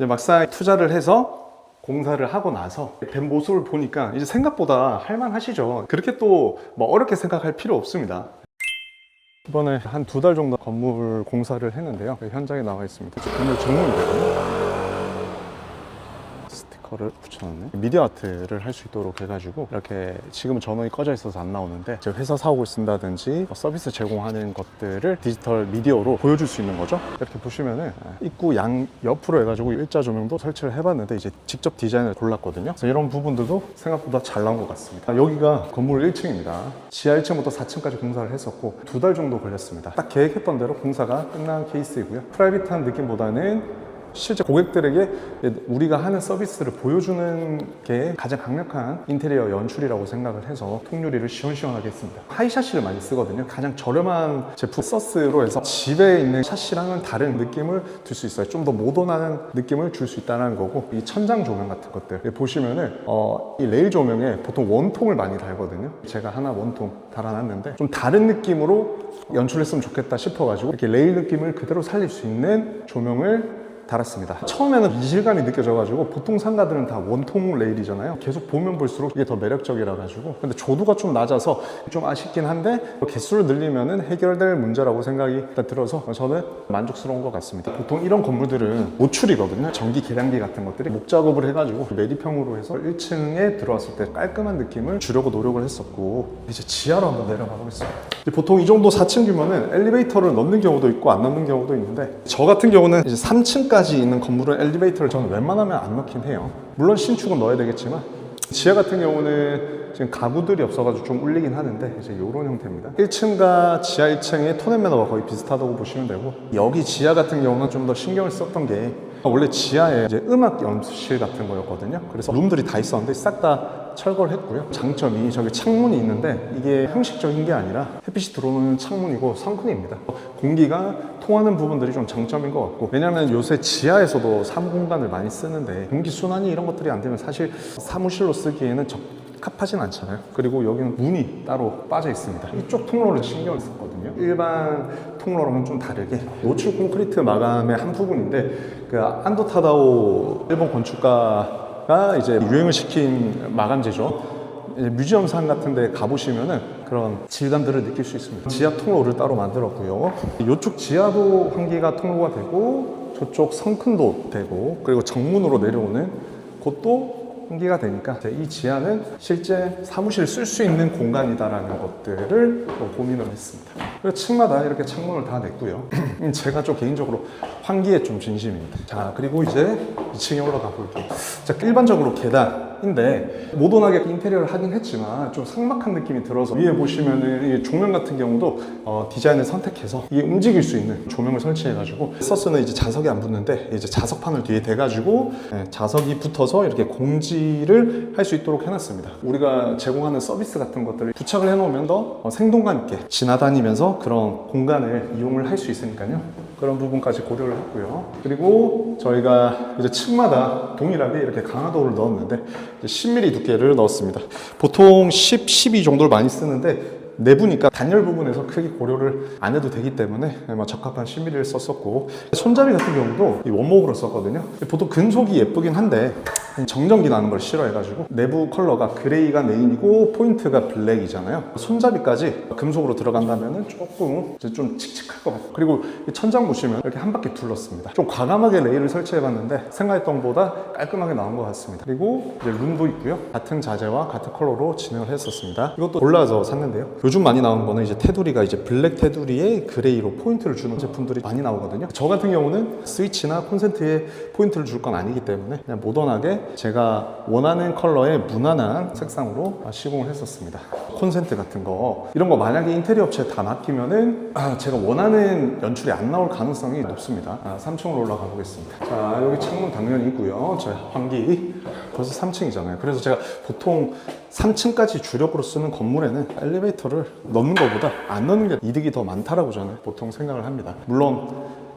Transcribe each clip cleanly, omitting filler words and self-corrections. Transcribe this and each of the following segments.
막상 투자를 해서 공사를 하고 나서 된 모습을 보니까 이제 생각보다 할만하시죠. 그렇게 또 뭐 어렵게 생각할 필요 없습니다. 이번에 한 2달 정도 건물 공사를 했는데요. 현장에 나와 있습니다. 건물 정문이거든요. 스티커를 붙여놨네. 미디어 아트를 할 수 있도록 해가지고 이렇게 지금 전원이 꺼져 있어서 안 나오는데 제 회사 사옥을 쓴다든지 서비스 제공하는 것들을 디지털 미디어로 보여줄 수 있는 거죠. 이렇게 보시면은 입구 양 옆으로 해가지고 일자 조명도 설치를 해봤는데 이제 직접 디자인을 골랐거든요. 그래서 이런 부분들도 생각보다 잘 나온 것 같습니다. 여기가 건물 1층입니다. 지하 1층부터 4층까지 공사를 했었고 2달 정도 걸렸습니다. 딱 계획했던 대로 공사가 끝난 케이스이고요. 프라이빗한 느낌보다는 실제 고객들에게 우리가 하는 서비스를 보여주는 게 가장 강력한 인테리어 연출이라고 생각을 해서 통유리를 시원시원하게 했습니다. 하이 샤시를 많이 쓰거든요. 가장 저렴한 제품 서스로 해서 집에 있는 샤시랑은 다른 느낌을 줄 수 있어요. 좀 더 모던한 느낌을 줄 수 있다는 거고, 이 천장 조명 같은 것들 보시면은 이 레일 조명에 보통 원통을 많이 달거든요. 제가 하나 원통 달아놨는데 좀 다른 느낌으로 연출했으면 좋겠다 싶어가지고 이렇게 레일 느낌을 그대로 살릴 수 있는 조명을 달았습니다. 처음에는 이질감이 느껴져가지고 보통 상가들은 다 원통 레일이잖아요. 계속 보면 볼수록 이게 더 매력적이라 가지고, 근데 조도가 좀 낮아서 좀 아쉽긴 한데 개수를 늘리면은 해결될 문제라고 생각이 일단 들어서 저는 만족스러운 것 같습니다. 보통 이런 건물들은 노출이거든요. 전기 계량기 같은 것들이 목 작업을 해가지고 매립형으로 해서 1층에 들어왔을 때 깔끔한 느낌을 주려고 노력을 했었고, 이제 지하로 한번 내려가 보겠습니다. 보통 이 정도 4층 규모는 엘리베이터를 넣는 경우도 있고 안 넣는 경우도 있는데, 저 같은 경우는 이제 3층까지 있는 건물은 엘리베이터를 저는 웬만하면 안 넣긴 해요. 물론 신축은 넣어야 되겠지만, 지하 같은 경우는 지금 가구들이 없어가지고 좀 울리긴 하는데 이제 이런 형태입니다. 1층과 지하 1층의 톤 앤 매너가 거의 비슷하다고 보시면 되고, 여기 지하 같은 경우는 좀 더 신경을 썼던 게 원래 지하에 이제 음악 연습실 같은 거였거든요. 그래서 룸들이 다 있었는데 싹 다 철거를 했고요. 장점이 저기 창문이 있는데 이게 형식적인 게 아니라 햇빛이 들어오는 창문이고 선크입니다. 공기가 통하는 부분들이 좀 장점인 것 같고, 왜냐면 요새 지하에서도 사무공간을 많이 쓰는데 공기 순환이 이런 것들이 안 되면 사실 사무실로 쓰기에는 적합하진 않잖아요. 그리고 여기는 문이 따로 빠져 있습니다. 이쪽 통로를 신경을 썼거든요. 일반 통로랑은 좀 다르게 노출 콘크리트 마감의 한 부분인데, 그 안도 타다오 일본 건축가가 이제 유행을 시킨 마감재죠. 뮤지엄상 같은 데 가보시면은 그런 질감들을 느낄 수 있습니다. 지하 통로를 따로 만들었고요. 이쪽 지하도 환기가 통로가 되고, 저쪽 성큰도 되고, 그리고 정문으로 내려오는 곳도 환기가 되니까 이 지하는 실제 사무실을 쓸 수 있는 공간이다라는 것들을 고민을 했습니다. 그리고 층마다 이렇게 창문을 다 냈고요. 제가 좀 개인적으로 환기에 좀 진심입니다. 자, 그리고 이제 2층에 올라가 볼게요. 자, 일반적으로 계단인데 모던하게 인테리어를 하긴 했지만 좀 삭막한 느낌이 들어서, 위에 보시면은 이 조명 같은 경우도 디자인을 선택해서 이게 움직일 수 있는 조명을 설치해가지고, 서스는 이제 자석이 안 붙는데 이제 자석판을 뒤에 대가지고 자석이 붙어서 이렇게 공지를 할 수 있도록 해놨습니다. 우리가 제공하는 서비스 같은 것들을 부착을 해놓으면 더 생동감 있게 지나다니면서 그런 공간을 이용을 할 수 있으니까요. 그런 부분까지 고려를 했고요. 그리고 저희가 이제 층마다 동일하게 이렇게 강화도를 넣었는데 10mm 두께를 넣었습니다. 보통 10, 12 정도를 많이 쓰는데 내부니까 단열 부분에서 크게 고려를 안 해도 되기 때문에 적합한 10mm를 썼었고, 손잡이 같은 경우도 원목으로 썼거든요. 보통 금속이 예쁘긴 한데 정전기 나는 걸 싫어해가지고 내부 컬러가 그레이가 메인이고 포인트가 블랙이잖아요. 손잡이까지 금속으로 들어간다면 조금 이제 좀 칙칙할 것 같아요. 그리고 천장 보시면 이렇게 한 바퀴 둘렀습니다. 좀 과감하게 레일을 설치해봤는데 생각했던 것보다 깔끔하게 나온 것 같습니다. 그리고 이제 룸도 있고요. 같은 자재와 같은 컬러로 진행을 했었습니다. 이것도 골라서 샀는데요. 요즘 많이 나오는 거는 이제 테두리가 이제 블랙 테두리에 그레이로 포인트를 주는 제품들이 많이 나오거든요. 저 같은 경우는 스위치나 콘센트에 포인트를 줄 건 아니기 때문에 그냥 모던하게 제가 원하는 컬러의 무난한 색상으로 시공을 했었습니다. 콘센트 같은 거, 이런 거 만약에 인테리어 업체에 다 맡기면은 제가 원하는 연출이 안 나올 가능성이 높습니다. 3층으로 올라가 보겠습니다. 자, 여기 창문 당연히 있고요. 저 환기 벌써 3층이잖아요. 그래서 제가 보통 3층까지 주력으로 쓰는 건물에는 엘리베이터를 넣는 것보다 안 넣는 게 이득이 더 많다라고 저는 보통 생각을 합니다. 물론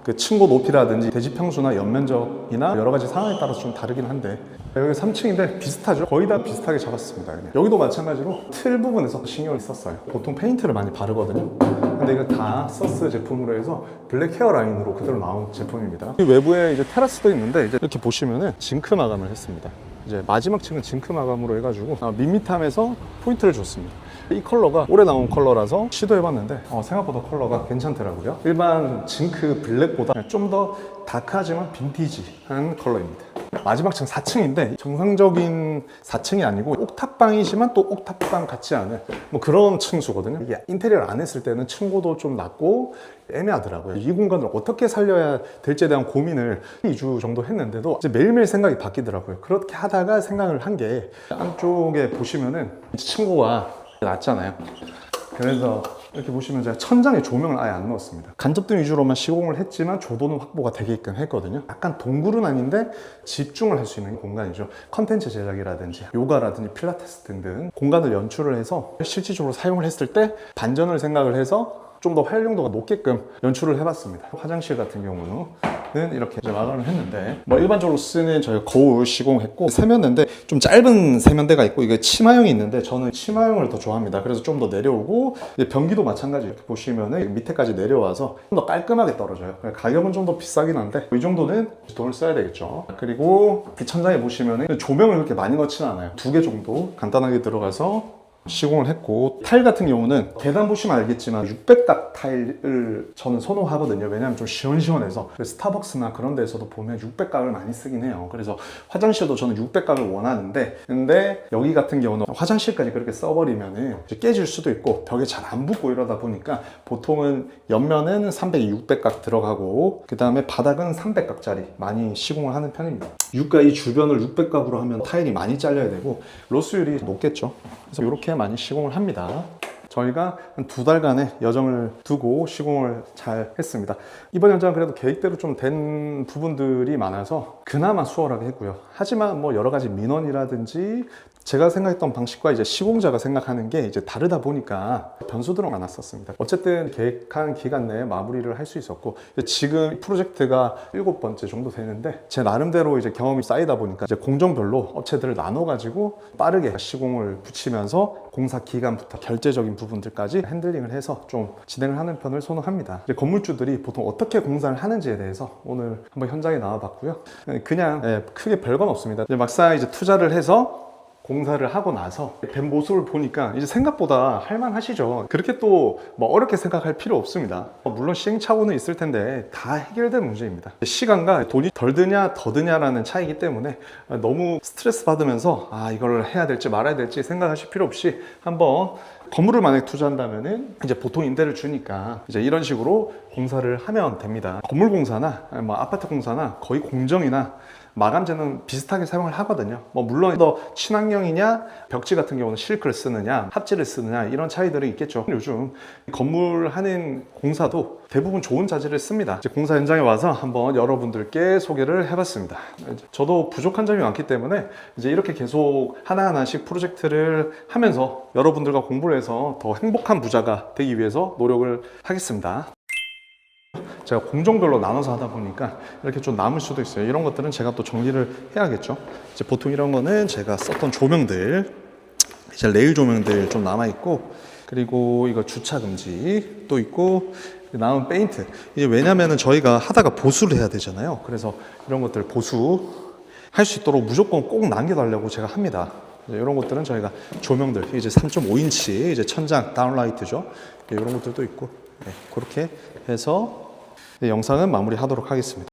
그 층고 높이라든지 대지 평수나 연면적이나 여러 가지 상황에 따라서 좀 다르긴 한데 여기 3층인데 비슷하죠? 거의 다 비슷하게 잡았습니다. 그냥. 여기도 마찬가지로 틀 부분에서 신경을 썼어요. 보통 페인트를 많이 바르거든요. 근데 이거 다 서스 제품으로 해서 블랙 헤어 라인으로 그대로 나온 제품입니다. 이 외부에 이제 테라스도 있는데 이제 이렇게 보시면은 징크 마감을 했습니다. 이제 마지막 층은 징크 마감으로 해가지고 밋밋함에서 포인트를 줬습니다. 이 컬러가 올해 나온 컬러라서 시도해봤는데 생각보다 컬러가 괜찮더라고요. 일반 징크 블랙보다 좀 더 다크하지만 빈티지한 컬러입니다. 마지막 층 4층인데 정상적인 4층이 아니고 옥탑방이지만 또 옥탑방 같지 않은 뭐 그런 층수거든요. 이게 인테리어를 안 했을 때는 층고도 좀 낮고 애매하더라고요. 이 공간을 어떻게 살려야 될지에 대한 고민을 2주 정도 했는데도 이제 매일매일 생각이 바뀌더라고요. 그렇게 하다가 생각을 한 게 안쪽에 보시면은 층고가 낮잖아요. 그래서 이렇게 보시면 제가 천장에 조명을 아예 안 넣었습니다. 간접등 위주로만 시공을 했지만 조도는 확보가 되게끔 했거든요. 약간 동굴은 아닌데 집중을 할 수 있는 공간이죠. 컨텐츠 제작이라든지 요가라든지 필라테스 등등 공간을 연출을 해서 실질적으로 사용을 했을 때 반전을 생각을 해서 좀 더 활용도가 높게끔 연출을 해봤습니다. 화장실 같은 경우는 이렇게 이제 마감을 했는데 뭐 일반적으로 쓰는 저희 거울 시공했고 세면대인데 좀 짧은 세면대가 있고 이게 치마형이 있는데 저는 치마형을 더 좋아합니다. 그래서 좀 더 내려오고 변기도 마찬가지 이렇게 보시면은 밑에까지 내려와서 좀 더 깔끔하게 떨어져요. 가격은 좀 더 비싸긴 한데 이 정도는 돈을 써야 되겠죠. 그리고 이 천장에 보시면은 조명을 그렇게 많이 넣지는 않아요. 2개 정도 간단하게 들어가서 시공을 했고 타일 같은 경우는 계단 보시면 알겠지만 600각 타일을 저는 선호하거든요. 왜냐하면 좀 시원시원해서 스타벅스나 그런 데서도 보면 600각을 많이 쓰긴 해요. 그래서 화장실도 저는 600각을 원하는데 근데 여기 같은 경우는 화장실까지 그렇게 써버리면 깨질 수도 있고 벽에 잘 안 붙고 이러다 보니까 보통은 옆면은 300, 600각 들어가고 그 다음에 바닥은 300각짜리 많이 시공을 하는 편입니다. 유가 이 주변을 600각으로 하면 타일이 많이 잘려야 되고 로스율이 높겠죠. 그래서 이렇게 많이 시공을 합니다. 저희가 한 2달간의 여정을 두고 시공을 잘 했습니다. 이번 현장은 그래도 계획대로 좀 된 부분들이 많아서 그나마 수월하게 했고요. 하지만 뭐 여러 가지 민원이라든지 제가 생각했던 방식과 이제 시공자가 생각하는 게 이제 다르다 보니까 변수들은 많았었습니다. 어쨌든 계획한 기간 내에 마무리를 할 수 있었고 지금 프로젝트가 7번째 정도 되는데 제 나름대로 이제 경험이 쌓이다 보니까 이제 공정별로 업체들을 나눠가지고 빠르게 시공을 붙이면서 공사 기간부터 결제적인 부분들까지 핸들링을 해서 좀 진행을 하는 편을 선호합니다. 이제 건물주들이 보통 어떻게 공사를 하는지에 대해서 오늘 한번 현장에 나와봤고요. 그냥 크게 별건 없습니다. 이제 막상 이제 투자를 해서 공사를 하고 나서 된 모습을 보니까 이제 생각보다 할만하시죠. 그렇게 또 뭐 어렵게 생각할 필요 없습니다. 물론 시행착오는 있을 텐데 다 해결된 문제입니다. 시간과 돈이 덜 드냐 더 드냐라는 차이기 때문에 너무 스트레스 받으면서 이걸 해야 될지 말아야 될지 생각하실 필요 없이 한번 건물을 만약에 투자한다면은 이제 보통 임대를 주니까 이제 이런 식으로 공사를 하면 됩니다. 건물 공사나 뭐 아파트 공사나 거의 공정이나 마감재는 비슷하게 사용을 하거든요. 뭐 물론 더 친환경이냐 벽지 같은 경우는 실크를 쓰느냐 합지를 쓰느냐 이런 차이들이 있겠죠. 요즘 건물 하는 공사도 대부분 좋은 자재를 씁니다. 이제 공사 현장에 와서 한번 여러분들께 소개를 해봤습니다. 저도 부족한 점이 많기 때문에 이제 이렇게 계속 하나하나씩 프로젝트를 하면서 여러분들과 공부를 해서 더 행복한 부자가 되기 위해서 노력을 하겠습니다. 제가 공정별로 나눠서 하다 보니까 이렇게 좀 남을 수도 있어요. 이런 것들은 제가 또 정리를 해야겠죠. 이제 보통 이런 거는 제가 썼던 조명들, 이제 레일 조명들 좀 남아 있고, 그리고 이거 주차 금지 또 있고, 남은 페인트. 이게 왜냐면은 저희가 하다가 보수를 해야 되잖아요. 그래서 이런 것들 보수할 수 있도록 무조건 꼭 남겨달라고 제가 합니다. 이런 것들은 저희가 조명들, 이제 3.5인치 이제 천장 다운라이트죠. 이런 것들도 있고, 그렇게 해서 영상은 마무리하도록 하겠습니다.